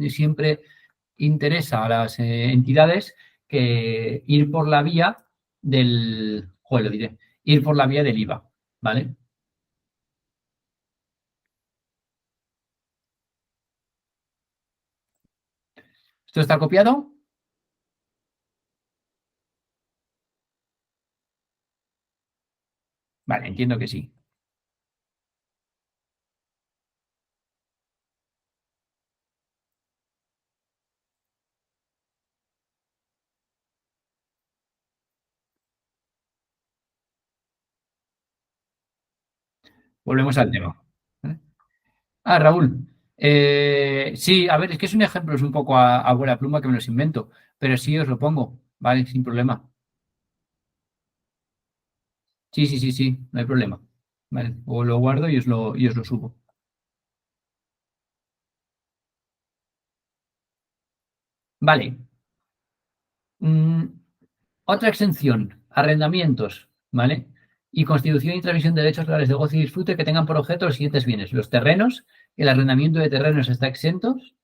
siempre interesa a las entidades que ir por la vía del, joder, lo diré, ir por la vía del IVA, ¿vale? ¿Esto está copiado? Vale, entiendo que sí. Volvemos al tema. ¿Eh? Ah, Raúl. Sí, a ver, es que es un ejemplo, es un poco a vuela pluma que me los invento, pero sí os lo pongo, ¿vale? Sin problema. Sí, sí, sí, sí, no hay problema. ¿Vale? O lo guardo y os lo subo. Vale. Mm, otra exención, arrendamientos, ¿vale? Y constitución y transmisión de derechos reales de goce y disfrute que tengan por objeto los siguientes bienes. Los terrenos, el arrendamiento de terrenos está exentos,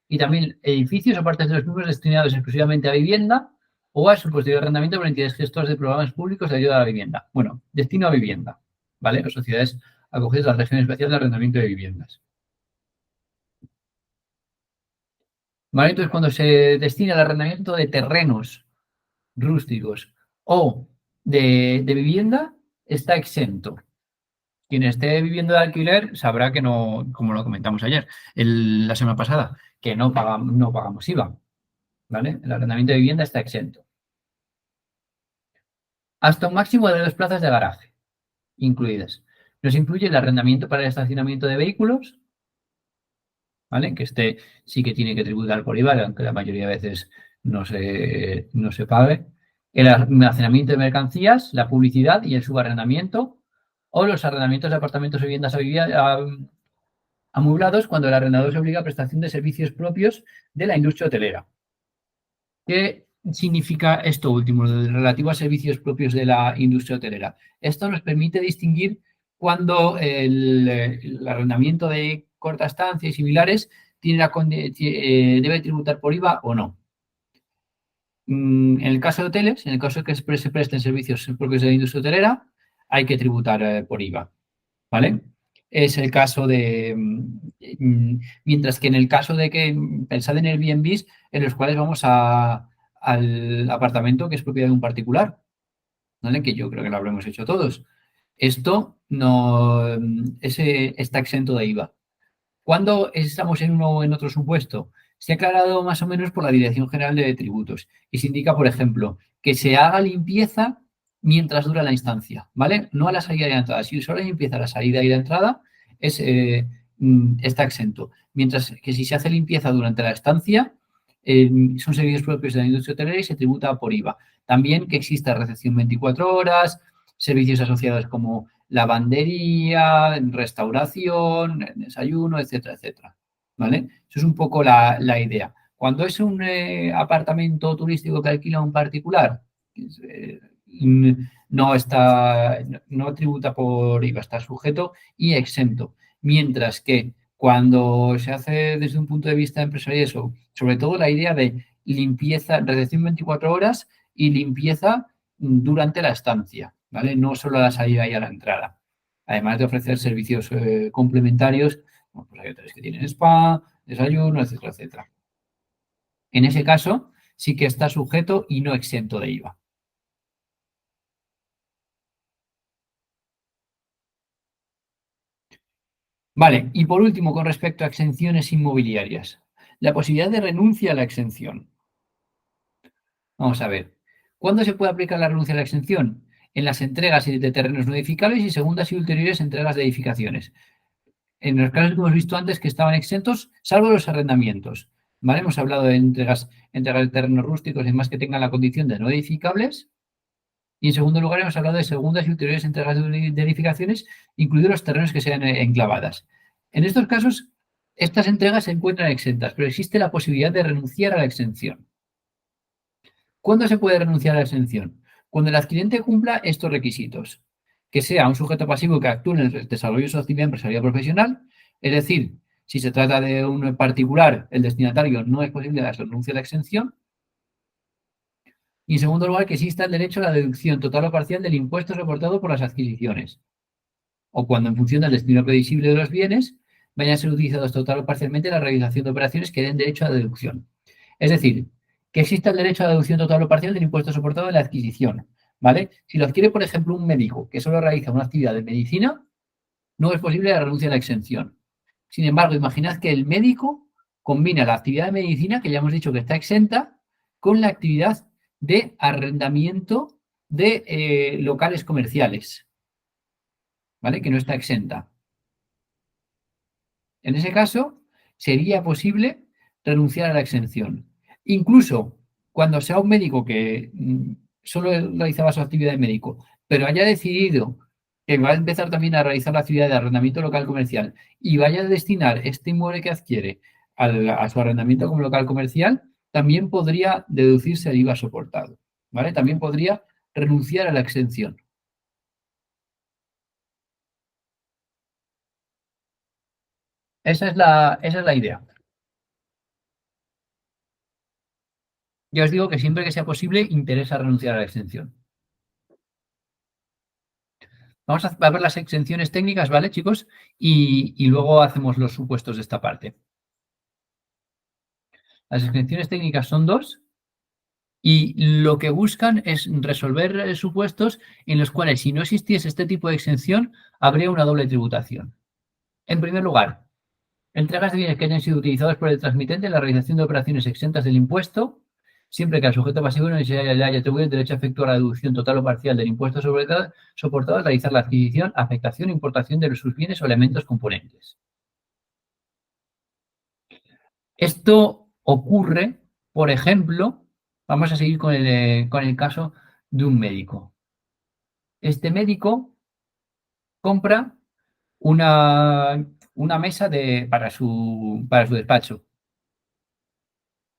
y también edificios o partes de los mismos destinados exclusivamente a vivienda o a su posterior arrendamiento por entidades gestoras de programas públicos de ayuda a la vivienda. Bueno, destino a vivienda, ¿vale? O sociedades acogidas a la región especial de arrendamiento de viviendas. ¿Vale? Entonces, cuando se destina el arrendamiento de terrenos rústicos o de vivienda, está exento. Quien esté viviendo de alquiler sabrá que no, como lo comentamos ayer, la semana pasada, que no pagamos IVA, ¿vale? El arrendamiento de vivienda está exento. Hasta un máximo de 2 plazas de garaje incluidas. Nos incluye el arrendamiento para el estacionamiento de vehículos, ¿vale? Que este sí que tiene que tributar por IVA, aunque la mayoría de veces no se pague. El almacenamiento de mercancías, la publicidad y el subarrendamiento, o los arrendamientos de apartamentos o viviendas amoblados cuando el arrendador se obliga a prestación de servicios propios de la industria hotelera. ¿Qué significa esto último, lo relativo a servicios propios de la industria hotelera? Esto nos permite distinguir cuando el arrendamiento de corta estancia y similares debe tributar por IVA o no. En el caso de hoteles, en el caso de que se presten servicios propios de la industria hotelera, hay que tributar por IVA, ¿vale? Es el caso de, mientras que en el caso de que pensad en Airbnb, en los cuales vamos al apartamento que es propiedad de un particular, ¿vale? Que yo creo que lo habremos hecho todos. Esto no, está exento de IVA. ¿Cuándo estamos en uno o en otro supuesto? Se ha aclarado más o menos por la Dirección General de Tributos y se indica, por ejemplo, que se haga limpieza mientras dura la instancia, ¿vale? No a la salida y la entrada. Si solo limpieza la salida y la entrada, está exento. Mientras que si se hace limpieza durante la estancia, son servicios propios de la industria hotelera y se tributa por IVA. También que exista recepción 24 horas, servicios asociados como lavandería, restauración, desayuno, etcétera, etcétera. ¿Vale? Eso es un poco la idea. Cuando es un apartamento turístico que alquila un particular, no tributa por IVA, está sujeto y exento. Mientras que cuando se hace desde un punto de vista empresarial, sobre todo la idea de limpieza, recepción 24 horas y limpieza durante la estancia, ¿vale? No solo a la salida y a la entrada. Además de ofrecer servicios complementarios, bueno, pues hay hoteles que tienen spa, desayuno, etcétera, etcétera. En ese caso, sí que está sujeto y no exento de IVA. Vale, y por último, con respecto a exenciones inmobiliarias, la posibilidad de renuncia a la exención. Vamos a ver. ¿Cuándo se puede aplicar la renuncia a la exención? En las entregas de terrenos no edificables y segundas y ulteriores entregas de edificaciones. En los casos que hemos visto antes que estaban exentos, salvo los arrendamientos. ¿Vale? Hemos hablado de entregas de terrenos rústicos y demás que tengan la condición de no edificables. Y en segundo lugar, hemos hablado de segundas y ulteriores entregas de edificaciones, incluidos los terrenos que sean enclavadas. En estos casos, estas entregas se encuentran exentas, pero existe la posibilidad de renunciar a la exención. ¿Cuándo se puede renunciar a la exención? Cuando el adquirente cumpla estos requisitos. Que sea un sujeto pasivo que actúe en el desarrollo de su actividad empresarial profesional, es decir, Si se trata de un particular, el destinatario, no es posible la renuncia a la exención. Y en segundo lugar, que exista el derecho a la deducción total o parcial del impuesto soportado por las adquisiciones, o cuando en función del destino previsible de los bienes vayan a ser utilizados total o parcialmente en la realización de operaciones que den derecho a la deducción. Es decir, que exista el derecho a la deducción total o parcial del impuesto soportado en la adquisición, ¿vale? Si lo adquiere, por ejemplo, un médico que solo realiza una actividad de medicina, no es posible la renuncia a la exención. Sin embargo, imaginad que el médico combina la actividad de medicina, que ya hemos dicho que está exenta, con la actividad de arrendamiento de locales comerciales, ¿vale? Que no está exenta. En ese caso, sería posible renunciar a la exención. Incluso cuando sea un médico que solo realizaba su actividad de médico, pero haya decidido que va a empezar también a realizar la actividad de arrendamiento local comercial y vaya a destinar este inmueble que adquiere a su arrendamiento como local comercial, también podría deducirse el IVA soportado, ¿vale? También podría renunciar a la exención. Esa es la idea. Ya os digo que siempre que sea posible, interesa renunciar a la exención. Vamos a ver las exenciones técnicas, ¿vale, chicos? Y luego hacemos los supuestos de esta parte. Las exenciones técnicas son dos y lo que buscan es resolver supuestos en los cuales, si no existiese este tipo de exención, habría una doble tributación. En primer lugar, entregas de bienes que hayan sido utilizados por el transmitente en la realización de operaciones exentas del impuesto, siempre que al sujeto pasivo no se le haya atribuido el derecho a efectuar la deducción total o parcial del impuesto soportado al realizar la adquisición, afectación o importación de sus bienes o elementos componentes. Esto ocurre, por ejemplo, vamos a seguir con el caso de un médico. Este médico compra una mesa para su despacho.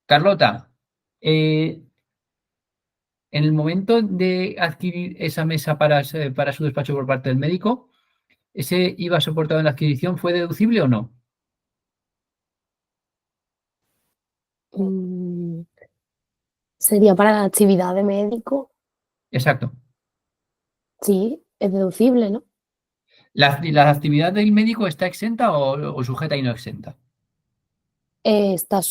Carlota, en el momento de adquirir esa mesa para su despacho por parte del médico, ¿ese IVA soportado en la adquisición fue deducible o no? Mm, Sería para la actividad de médico. Exacto. Sí, es deducible, ¿no? ¿La actividad del médico está exenta o sujeta y no exenta? Está,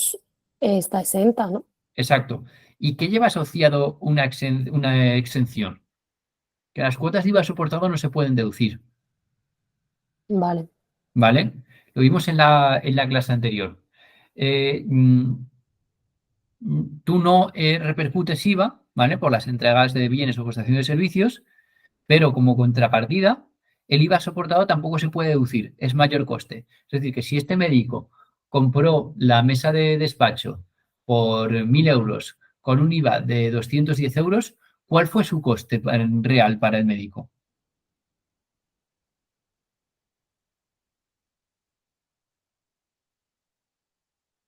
está exenta, ¿no? Exacto. ¿Y qué lleva asociado una exención? Que las cuotas de IVA soportado no se pueden deducir, Vale, ¿vale? Lo vimos en la clase anterior. Eh, mm, Tú no repercutes IVA, ¿vale? Por las entregas de bienes o prestación de servicios, pero como contrapartida, el IVA soportado tampoco se puede deducir, es mayor coste. Es decir, que si este médico compró la mesa de despacho por 1.000 euros con un IVA de 210 euros, ¿cuál fue su coste real para el médico?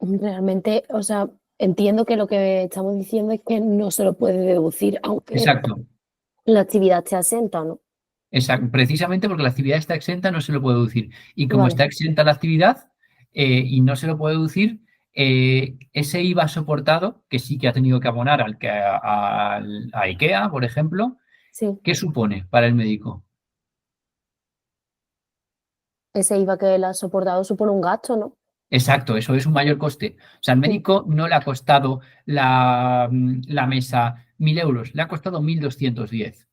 realmente, o sea, entiendo que lo que estamos diciendo es que no se lo puede deducir, aunque Exacto. la actividad esté exenta, ¿no? Precisamente porque la actividad está exenta, no se lo puede deducir. Y como Vale, está exenta la actividad y no se lo puede deducir, ese IVA soportado, que sí que ha tenido que abonar a IKEA, por ejemplo, sí, ¿qué supone para el médico? ese IVA que él ha soportado supone un gasto, ¿no? Exacto, eso es un mayor coste. O sea, al Mm, médico no le ha costado la mesa 1.000 euros, le ha costado 1.210.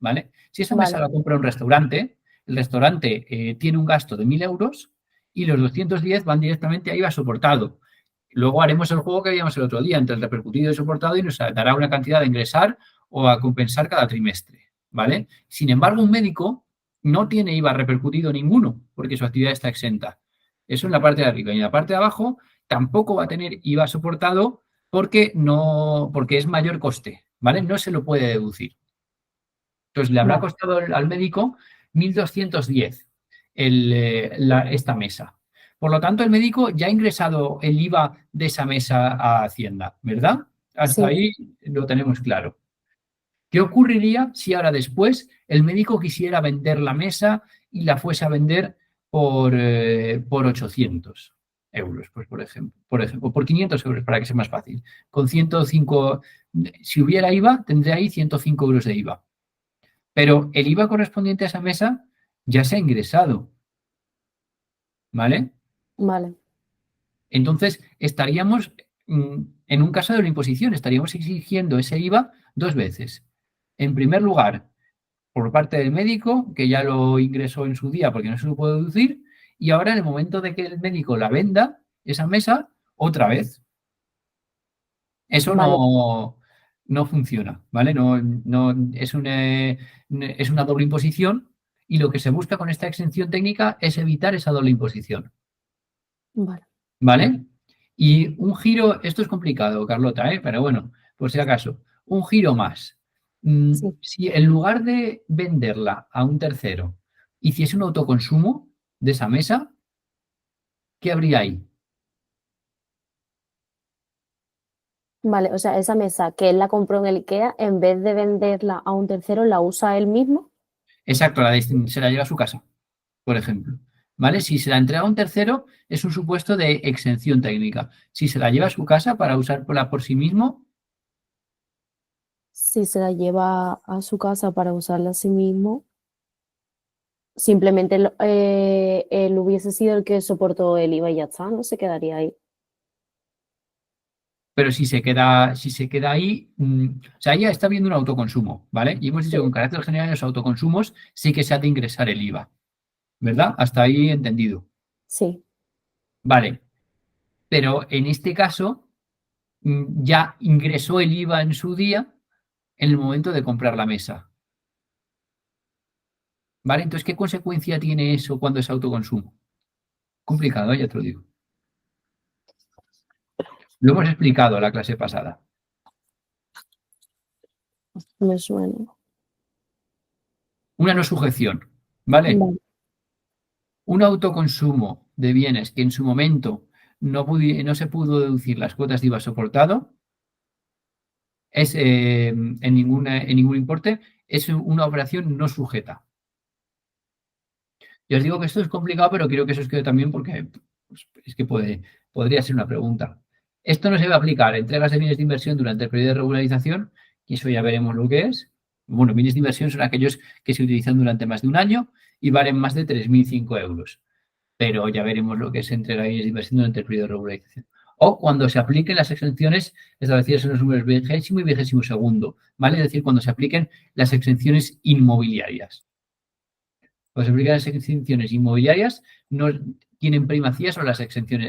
¿Vale? Si esa mesa vale, la compra un restaurante, el restaurante tiene un gasto de 1.000 euros y los 210 van directamente a IVA soportado. Luego haremos el juego que habíamos el otro día entre el repercutido y el soportado y nos dará una cantidad a ingresar o a compensar cada trimestre, ¿vale? Sin embargo, un médico no tiene IVA repercutido ninguno porque su actividad está exenta. Eso en la parte de arriba. Y en la parte de abajo tampoco va a tener IVA soportado porque es mayor coste, ¿vale? No se lo puede deducir. Entonces, le habrá vale, costado al médico 1.210 esta mesa. Por lo tanto, el médico ya ha ingresado el IVA de esa mesa a Hacienda, ¿verdad? Hasta sí. ahí lo tenemos claro. ¿Qué ocurriría si ahora después el médico quisiera vender la mesa y la fuese a vender por 800 euros, pues por ejemplo, por 500 euros, para que sea más fácil. Con 105, si hubiera IVA, tendría ahí 105 euros de IVA. Pero el IVA correspondiente a esa mesa ya se ha ingresado, ¿vale? Vale, Entonces, estaríamos en un caso de una imposición, estaríamos exigiendo ese IVA dos veces. En primer lugar, por parte del médico, que ya lo ingresó en su día porque no se lo puede deducir, y ahora en el momento de que el médico la venda, esa mesa, otra vez. Eso vale, no funciona, ¿vale? Es una doble imposición y lo que se busca con esta exención técnica es evitar esa doble imposición, vale. ¿vale? Y un giro, esto es complicado, Carlota, ¿eh? Pero bueno, por si acaso, un giro más. Sí, Si en lugar de venderla a un tercero, hiciese un autoconsumo de esa mesa, ¿qué habría ahí? vale. O sea, esa mesa que él la compró en el IKEA, en vez de venderla a un tercero, la usa él mismo. Exacto, se la lleva a su casa, por ejemplo. ¿Vale? Si se la entrega a un tercero, es un supuesto de exención técnica. Si se la lleva a su casa para usarla por sí mismo, Si se la lleva a su casa para usarla a sí mismo, simplemente él hubiese sido el que soportó el IVA y ya está, ¿no? Se quedaría ahí. pero si se queda ahí, o sea, ya está viendo un autoconsumo, ¿vale? Y hemos dicho que con Sí, carácter general en los autoconsumos sí que se ha de ingresar el IVA, ¿verdad? Hasta ahí entendido. sí, Vale, pero en este caso ya ingresó el IVA en su día en el momento de comprar la mesa, ¿vale? Entonces, ¿qué consecuencia tiene eso cuando es autoconsumo? Complicado, ya te lo digo. Lo hemos explicado la clase pasada. me suena. Una no sujeción, ¿vale? Vale, Un autoconsumo de bienes que en su momento no se pudo deducir las cuotas de IVA soportado es en ningún importe, es una operación no sujeta. Yo os digo que esto es complicado, pero quiero que eso os quede también porque pues, es que podría ser una pregunta. Esto no se va a aplicar a entregas de bienes de inversión durante el periodo de regularización, y eso ya veremos lo que es. Bueno, bienes de inversión son aquellos que se utilizan durante más de un año y valen más de 3.005 euros. Pero ya veremos lo que es entrega de bienes de inversión durante el periodo de regularización. O cuando se apliquen las exenciones establecidas en los números 20º y 22º, ¿vale? Es decir, cuando se apliquen las exenciones inmobiliarias. Cuando se aplican las exenciones inmobiliarias, no tienen primacía sobre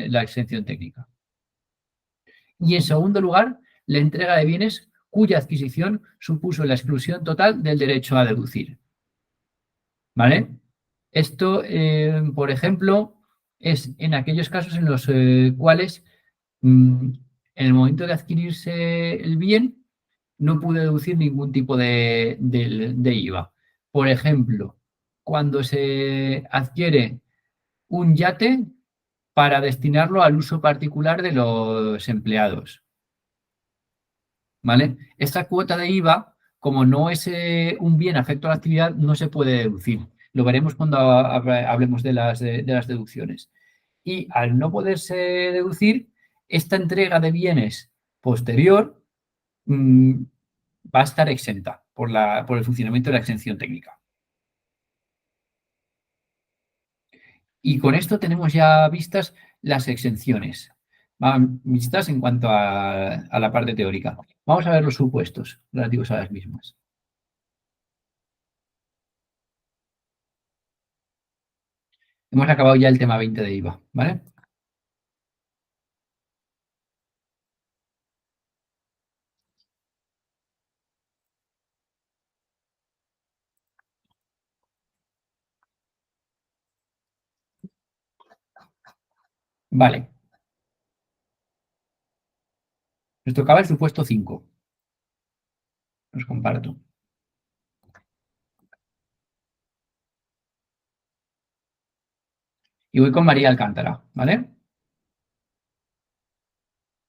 la exención técnica. Y en segundo lugar, la entrega de bienes cuya adquisición supuso la exclusión total del derecho a deducir. ¿Vale? Esto, por ejemplo, es en aquellos casos en los cuales en el momento de adquirirse el bien no pude deducir ningún tipo de IVA. Por ejemplo, cuando se adquiere un yate para destinarlo al uso particular de los empleados, ¿vale? Esta cuota de IVA, como no es un bien afecto a la actividad, no se puede deducir. Lo veremos cuando hablemos de las deducciones. Y al no poderse deducir, esta entrega de bienes posterior mm, va a estar exenta por el funcionamiento de la exención técnica. Y con esto tenemos ya vistas las exenciones, vistas en cuanto a la parte teórica. Vamos a ver los supuestos relativos a las mismas. Hemos acabado ya el tema 20 de IVA, ¿vale? Vale. Nos tocaba el supuesto 5. Los comparto. Y voy con María Alcántara, ¿vale?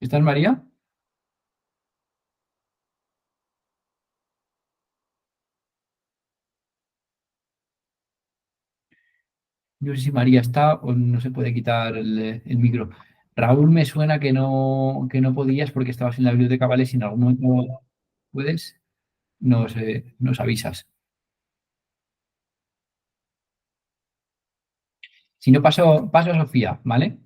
¿Estás, María? no sé si María está o no se puede quitar el micro. Raúl, me suena que no podías porque estabas en la biblioteca, ¿vale? Si en algún momento puedes, nos avisas. Si no, paso a Sofía, ¿vale?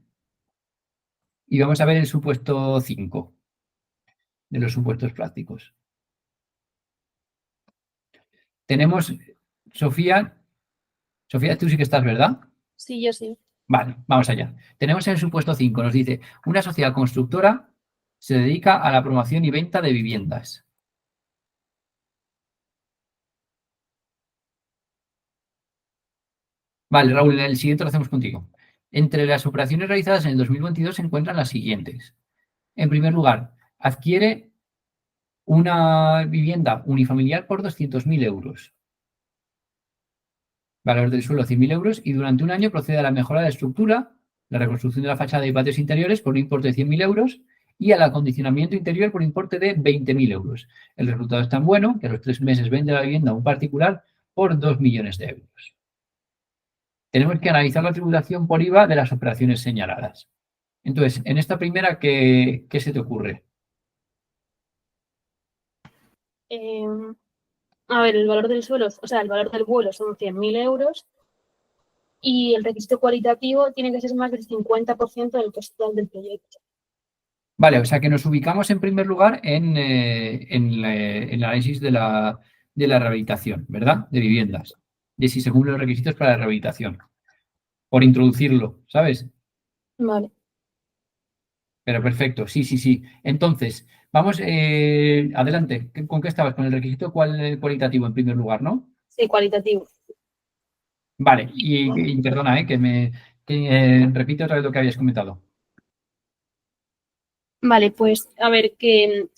Y vamos a ver el supuesto 5 de los supuestos prácticos. Tenemos, Sofía, Sofía, tú sí que estás, ¿verdad? Sí, yo sí. Vale, vamos allá. Tenemos en el supuesto 5, nos dice, una sociedad constructora se dedica a la promoción y venta de viviendas. Vale, Raúl, el siguiente lo hacemos contigo. Entre las operaciones realizadas en el 2022 se encuentran las siguientes. En primer lugar, adquiere una vivienda unifamiliar por 200.000 euros. Valor del suelo 100.000 euros y durante un año procede a la mejora de la estructura, la reconstrucción de la fachada y patios interiores por un importe de 100.000 euros y al acondicionamiento interior por un importe de 20.000 euros. El resultado es tan bueno que a los 3 meses vende la vivienda a un particular por 2 millones de euros. Tenemos que analizar la tributación por IVA de las operaciones señaladas. Entonces, en esta primera, ¿qué se te ocurre? A ver, el valor del suelo, o sea, el valor del vuelo son 100.000 euros y el requisito cualitativo tiene que ser más del 50% del coste total del proyecto. Vale, o sea que nos ubicamos en primer lugar en el análisis de la rehabilitación, ¿verdad? De viviendas. De si se cumplen los requisitos para la rehabilitación. Por introducirlo, ¿sabes? Vale. Pero perfecto, sí, sí, sí. Entonces, vamos adelante. ¿Con qué estabas? Con el requisito cualitativo en primer lugar, ¿no? Sí, cualitativo. Vale, y perdona, repite otra vez lo que habías comentado. Vale, pues a ver, que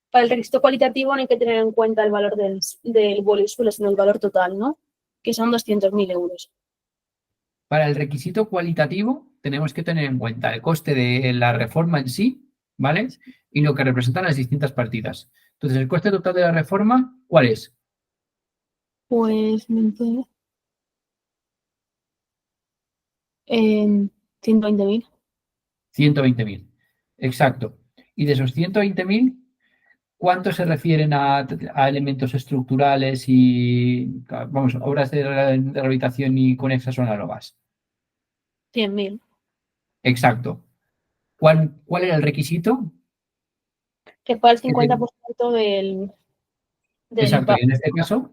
para el requisito cualitativo no hay que tener en cuenta el valor del vuelo y suelo, sino el valor total, ¿no? Que son 200.000 euros. Para el requisito cualitativo tenemos que tener en cuenta el coste de la reforma en sí, ¿vale? Y lo que representan las distintas partidas. Entonces, el coste total de la reforma, ¿cuál es? Pues, 120.000. 120.000. Exacto. Y de esos 120.000, ¿cuántos se refieren a elementos estructurales y, vamos, obras de rehabilitación y conexas o análogas? 100.000. Exacto. ¿Cuál era el requisito? Que fue el 50% del Exacto. Y impacto. en este caso,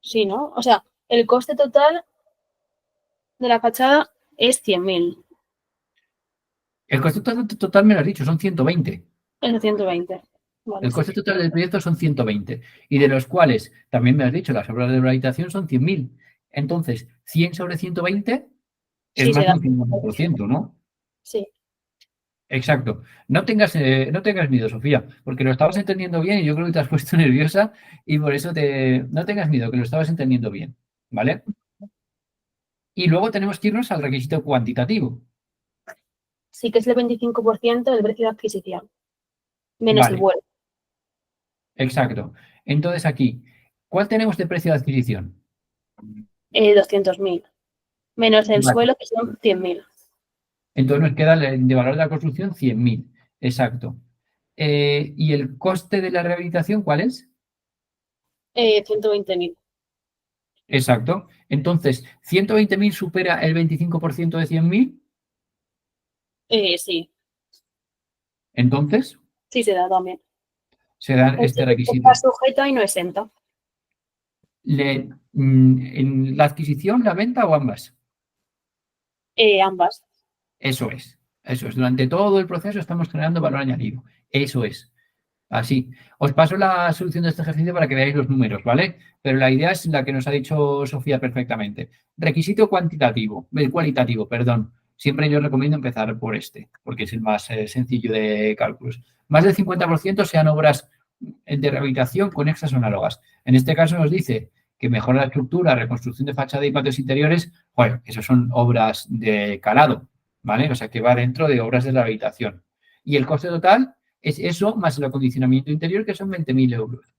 Sí, ¿no? O sea, el coste total de la fachada es 100.000. el coste total me lo has dicho, son 120. Es de 120. Vale, El sí. coste total del proyecto son 120 y de los cuales, también me has dicho, las obras de rehabilitación son 100.000. Entonces, 100 sobre 120 es Sí, se más de da. un 50%, ¿no? Sí. Exacto. No tengas miedo, Sofía, porque lo estabas entendiendo bien y yo creo que te has puesto nerviosa y por eso no tengas miedo, que lo estabas entendiendo bien, ¿vale? Y luego tenemos que irnos al requisito cuantitativo. Sí que es el 25% del precio de adquisición, menos el Vale, vuelo. exacto. Entonces aquí, ¿cuál tenemos de precio de adquisición? 200.000. Menos el Vale. suelo, que son 100.000. Entonces nos queda de valor de la construcción 100.000. Exacto. ¿Y el coste de la rehabilitación cuál es? 120.000. Exacto. Entonces, ¿120.000 supera el 25% de 100.000? Sí, Entonces, sí se da también. se da Es este decir, está requisito. sujeta y no exenta. ¿En la adquisición, la venta o ambas? Ambas. Eso es. Eso es. Durante todo el proceso estamos generando valor añadido. Eso es. Así. Os paso la solución de este ejercicio para que veáis los números, ¿vale? Pero la idea es la que nos ha dicho Sofía perfectamente. Requisito cualitativo, perdón. Siempre yo recomiendo empezar por este, porque es el más sencillo de cálculos. Más del 50% sean obras de rehabilitación conexas o análogas. En este caso nos dice que mejora la estructura, reconstrucción de fachada y patios interiores. Bueno, esas son obras de calado, ¿vale? O sea, que va dentro de obras de rehabilitación. Y el coste total es eso más el acondicionamiento interior, que son 20.000 euros.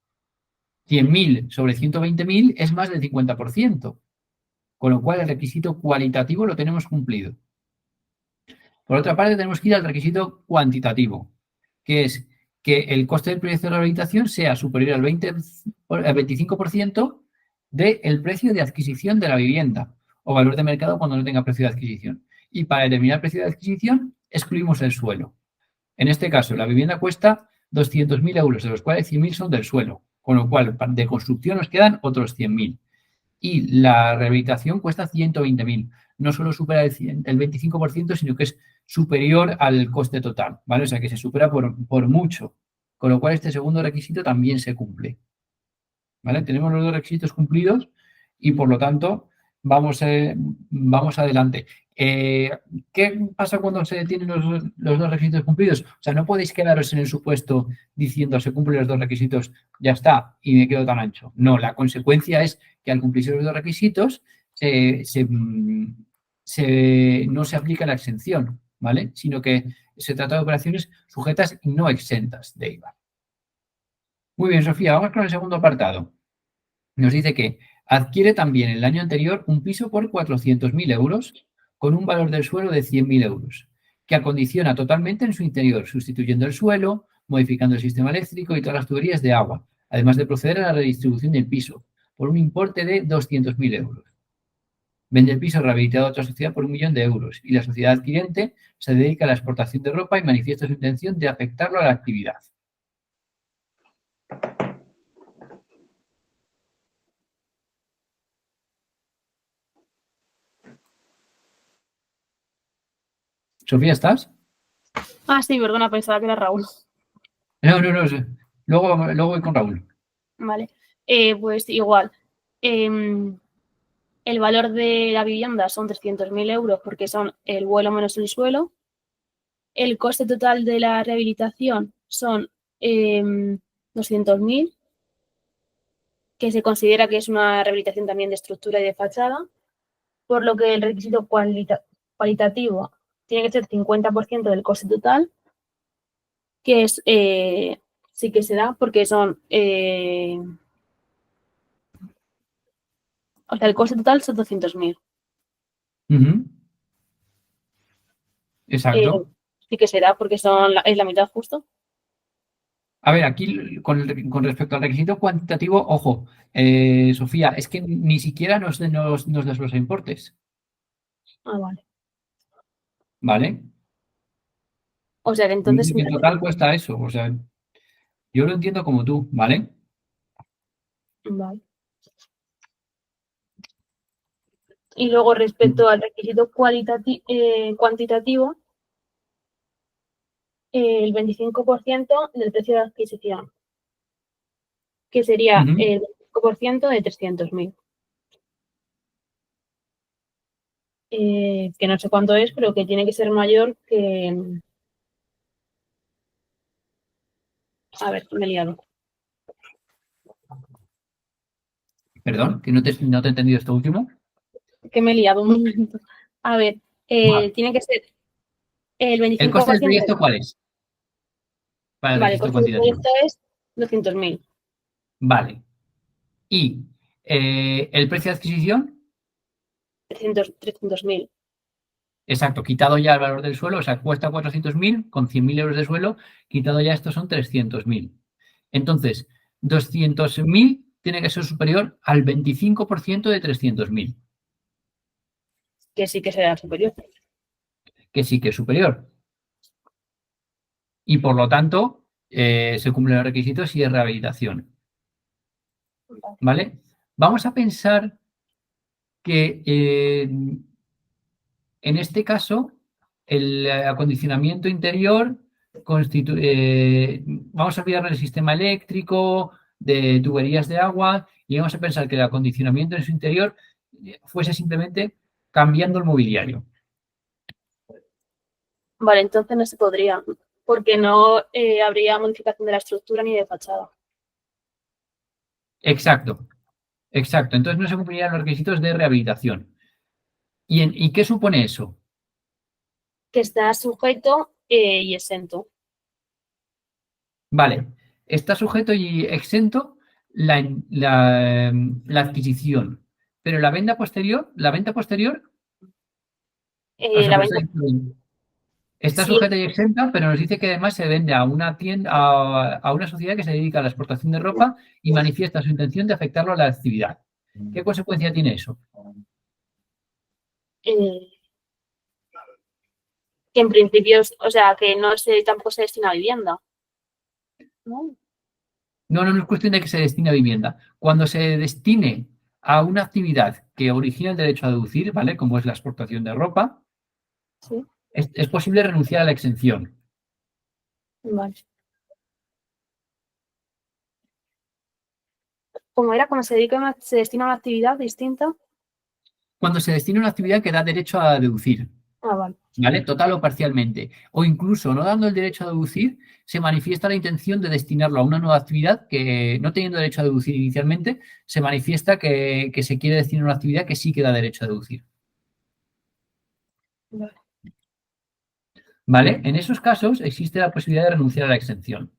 100.000 sobre 120.000 es más del 50%, con lo cual el requisito cualitativo lo tenemos cumplido. Por otra parte, tenemos que ir al requisito cuantitativo, que es que el coste del proyecto de rehabilitación sea superior al 25% del precio de adquisición de la vivienda o valor de mercado cuando no tenga precio de adquisición. Y para determinar el precio de adquisición, excluimos el suelo. En este caso, la vivienda cuesta 200.000 euros, de los cuales 100.000 son del suelo, con lo cual de construcción nos quedan otros 100.000. Y la rehabilitación cuesta 120.000. No solo supera el 25%, sino que es superior al coste total, ¿vale? O sea, que se supera por mucho. Con lo cual, este segundo requisito también se cumple, ¿vale? Tenemos los dos requisitos cumplidos y, por lo tanto, vamos adelante. ¿Qué pasa cuando se tienen los dos requisitos cumplidos? O sea, no podéis quedaros en el supuesto diciendo se cumplen los dos requisitos, ya está, y me quedo tan ancho. No, la consecuencia es que al cumplirse los dos requisitos no se aplica la exención, ¿vale? Sino que se trata de operaciones sujetas y no exentas de IVA. Muy bien, Sofía, vamos con el segundo apartado. Nos dice que adquiere también el año anterior un piso por 400.000 euros con un valor del suelo de 100.000 euros, que acondiciona totalmente en su interior, sustituyendo el suelo, modificando el sistema eléctrico y todas las tuberías de agua, además de proceder a la redistribución del piso por un importe de 200.000 euros. Vende el piso rehabilitado a otra sociedad por 1.000.000 de euros y la sociedad adquirente se dedica a la exportación de ropa y manifiesta su intención de afectarlo a la actividad. Sofía, ¿estás? Ah, sí, perdona, pensaba que era Raúl. No. Luego voy con Raúl. Vale. Pues igual. El valor de la vivienda son 300.000 euros porque son el vuelo menos el suelo. El coste total de la rehabilitación son 200.000, que se considera que es una rehabilitación también de estructura y de fachada, por lo que el requisito cualitativo tiene que ser 50% del coste total, que es sí que se da porque son o sea, el coste total son 200.000. Exacto. Sí que se da porque es la mitad justo. A ver, aquí con respecto al requisito cuantitativo, ojo, Sofía, es que ni siquiera nos desglosa importes, Ah, vale. ¿vale? O sea, que entonces... En total cuesta eso, o sea, yo lo entiendo como tú, ¿vale? Vale. Y luego respecto al requisito cuantitativo, el 25% del precio de adquisición, que sería el 25% de 300.000. Que no sé cuánto es, pero que tiene que ser mayor que... A ver, me he liado. Perdón, que no te he entendido esto último. Que me he liado un momento. A ver, tiene que ser el 25%. ¿El coste del proyecto cuál es? Para el Vale, el requisito coste del cuantitativo. proyecto es 200.000. Vale. ¿Y el precio de adquisición? 300.000. Exacto, quitado ya el valor del suelo, o sea, cuesta 400.000, con 100.000 euros de suelo, quitado ya esto son 300.000. Entonces, 200.000 tiene que ser superior al 25% de 300.000, Que sí que será superior. que sí que es superior. Y por lo tanto, se cumplen los requisitos y es rehabilitación. ¿Vale? Vamos a pensar que en este caso, el acondicionamiento interior vamos a olvidar el sistema eléctrico, de tuberías de agua, y vamos a pensar que el acondicionamiento en su interior fuese simplemente cambiando el mobiliario. Vale, entonces no se podría, porque no habría modificación de la estructura ni de fachada. Exacto. Entonces no se cumplirían los requisitos de rehabilitación. ¿Y qué supone eso? Que está sujeto y exento. Vale, está sujeto y exento. la adquisición. Pero la venta posterior, o sea, La pues venta, está sí, sujeta y exenta, pero nos dice que además se vende a una tienda, a una sociedad que se dedica a la exportación de ropa y manifiesta su intención de afectarlo a la actividad. ¿Qué consecuencia tiene eso? eh, que en principio, o sea, que no se, tampoco se destina a vivienda, ¿no? No es cuestión de que se destine a vivienda. Cuando se destine a una actividad que origina el derecho a deducir, ¿vale? Como es la exportación de ropa, Sí, es posible renunciar a la exención. vale. Como era, cuando se dedica se destina a una actividad distinta. Cuando se destina a una actividad que da derecho a deducir, Ah, vale. ¿vale? Total o parcialmente. O incluso no dando el derecho a deducir, se manifiesta la intención de destinarlo a una nueva actividad que, no teniendo derecho a deducir inicialmente, se manifiesta que se quiere destinar a una actividad que sí que da derecho a deducir. Vale. ¿Vale? En esos casos existe la posibilidad de renunciar a la exención.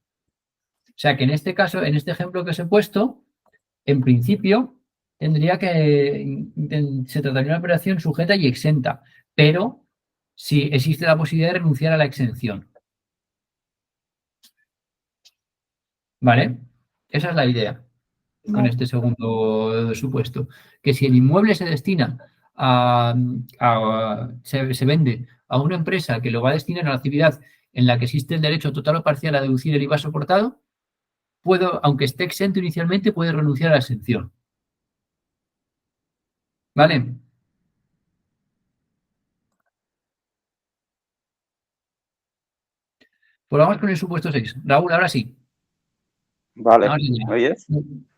O sea que en este caso, en este ejemplo que os he puesto, en principio se trataría de una operación sujeta y exenta, pero sí existe la posibilidad de renunciar a la exención. ¿Vale? Esa es la idea con Vale. este segundo supuesto. Que si el inmueble se destina se vende a una empresa que lo va a destinar a la actividad en la que existe el derecho total o parcial a deducir el IVA soportado, aunque esté exento inicialmente, puede renunciar a la exención. ¿Vale? Pues vamos con el supuesto 6. Raúl, ahora sí. Vale, Vamos ¿me allá. oyes?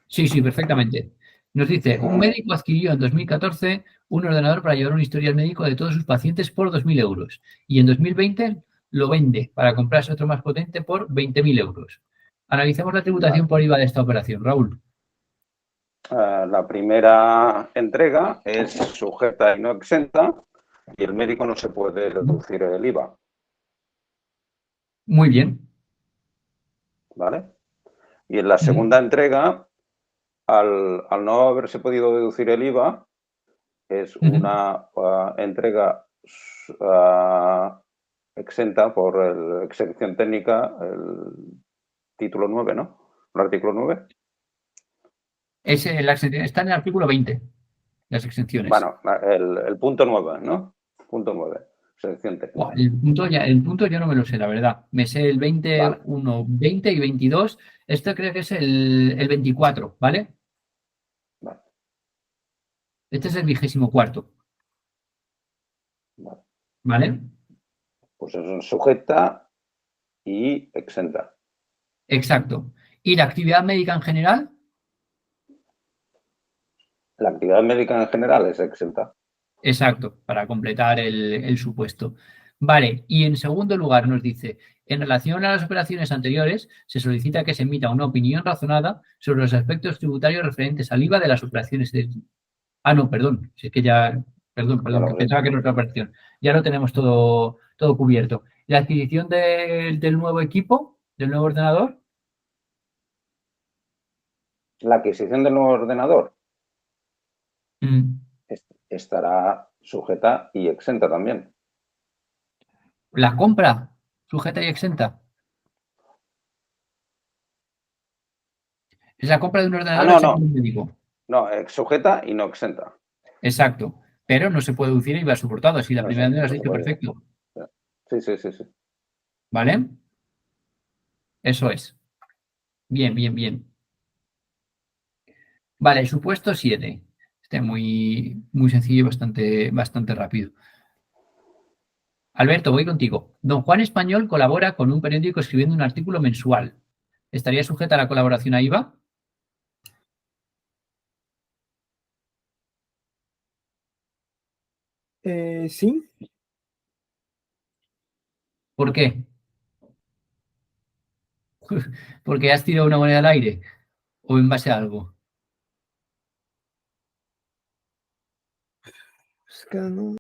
Sí, sí, perfectamente. Nos dice, un médico adquirió en 2014 un ordenador para llevar un historial médico de todos sus pacientes por 2.000 euros y en 2020 lo vende para comprarse otro más potente por 20.000 euros. Analizamos la tributación Vale. por IVA de esta operación. Raúl. La primera entrega es sujeta y no exenta y el médico no se puede deducir el IVA, Muy bien. ¿vale? Y en la segunda entrega, al no haberse podido deducir el IVA, es una entrega exenta por la exención técnica, el título 9, ¿no? El artículo 9. Está en el artículo 20, las exenciones. Bueno, el punto 9, ¿no? Punto 9, exención Buah, técnica. el punto yo no me lo sé, la verdad. Me sé el Vale, 21, 20 y 22. Esto creo que es el 24, ¿vale? vale, Este es el 24, vale. ¿vale? Pues es sujeta y exenta. Exacto. ¿Y la actividad médica en general? La actividad médica en general es exenta. Exacto, para completar el supuesto. Vale, y en segundo lugar nos dice, en relación a las operaciones anteriores, se solicita que se emita una opinión razonada sobre los aspectos tributarios referentes al IVA de las operaciones de... Ah, no, perdón, si es que ya, Ya perdón, lo que has pensaba dicho. que era otra operación. Ya lo tenemos todo cubierto. La adquisición del nuevo equipo, del nuevo ordenador, La adquisición del nuevo ordenador mm, estará sujeta y exenta también. la compra, sujeta y exenta. Es la compra de un Ah, ordenador no, hecha por no. un médico. No, sujeta y no exenta. Exacto. Pero no se puede deducir IVA soportado. Si la No sé, primera vez lo has no se dicho, puede. perfecto. Sí, sí, sí, sí. ¿Vale? Eso es. Bien, bien, bien. Vale, supuesto 7. Este muy sencillo y bastante rápido. Alberto, voy contigo. Don Juan Español colabora con un periódico escribiendo un artículo mensual. ¿Estaría sujeta a la colaboración a IVA? Sí, ¿Por qué? ¿Porque has tirado una moneda al aire? ¿O en base a algo? es que no.